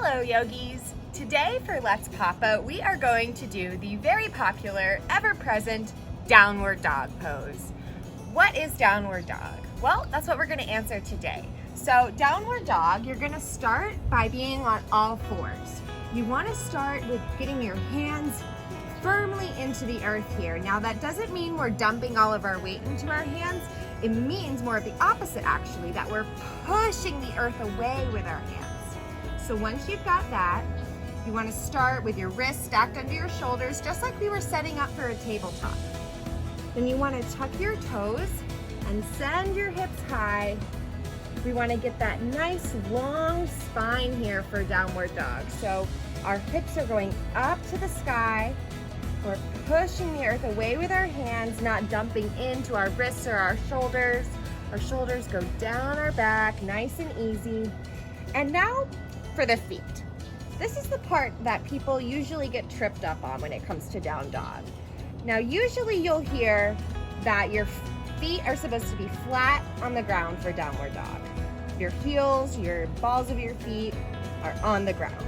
Hello yogis! Today for Let's Papa, we are going to do the very popular, ever-present downward dog pose. What is downward dog? Well, that's what we're going to answer today. So downward dog, you're going to start by being on all fours. You want to start with getting your hands firmly into the earth here. Now that doesn't mean we're dumping all of our weight into our hands. It means more of the opposite actually, that we're pushing the earth away with our hands. So once you've got that, you want to start with your wrists stacked under your shoulders, just like we were setting up for a tabletop. Then you want to tuck your toes and send your hips high. We want to get that nice long spine here for downward dog. So our hips are going up to the sky. We're pushing the earth away with our hands, not dumping into our wrists or our shoulders. Our shoulders go down our back, nice and easy. And now for the feet. This is the part that people usually get tripped up on when it comes to down dog. Now usually you'll hear that your feet are supposed to be flat on the ground for downward dog. Your heels, your balls of your feet are on the ground.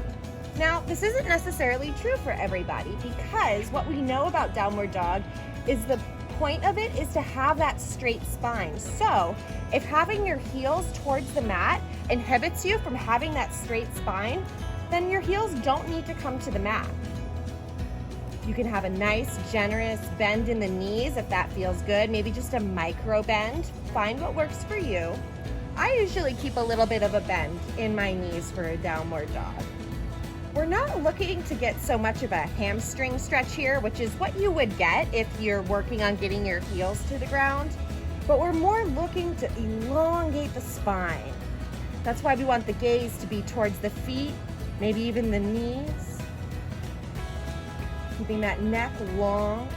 Now this isn't necessarily true for everybody, because what we know about downward dog is the point of it is to have that straight spine. So if having your heels towards the mat inhibits you from having that straight spine, then your heels don't need to come to the mat. You can have a nice, generous bend in the knees if that feels good. Maybe just a micro bend. Find what works for you. I usually keep a little bit of a bend in my knees for a downward dog. We're not looking to get so much of a hamstring stretch here, which is what you would get if you're working on getting your heels to the ground, but we're more looking to elongate the spine. That's why we want the gaze to be towards the feet, maybe even the knees. Keeping that neck long,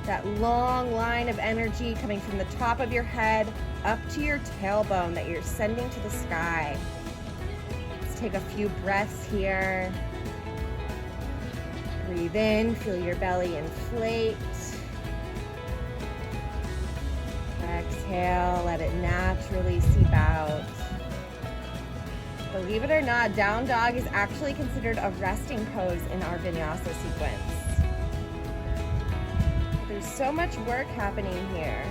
that long line of energy coming from the top of your head up to your tailbone that you're sending to the sky. Take a few breaths here. Breathe in, feel your belly inflate. Exhale, let it naturally seep out. Believe it or not, down dog is actually considered a resting pose in our vinyasa sequence. There's so much work happening here.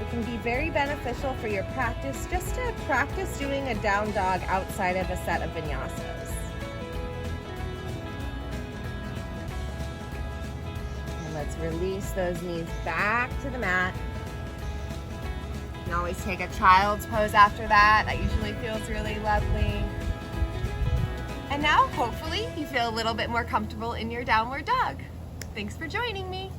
It can be very beneficial for your practice, just to practice doing a down dog outside of a set of vinyasas. And let's release those knees back to the mat. You can always take a child's pose after that. That usually feels really lovely. And now, hopefully, you feel a little bit more comfortable in your downward dog. Thanks for joining me.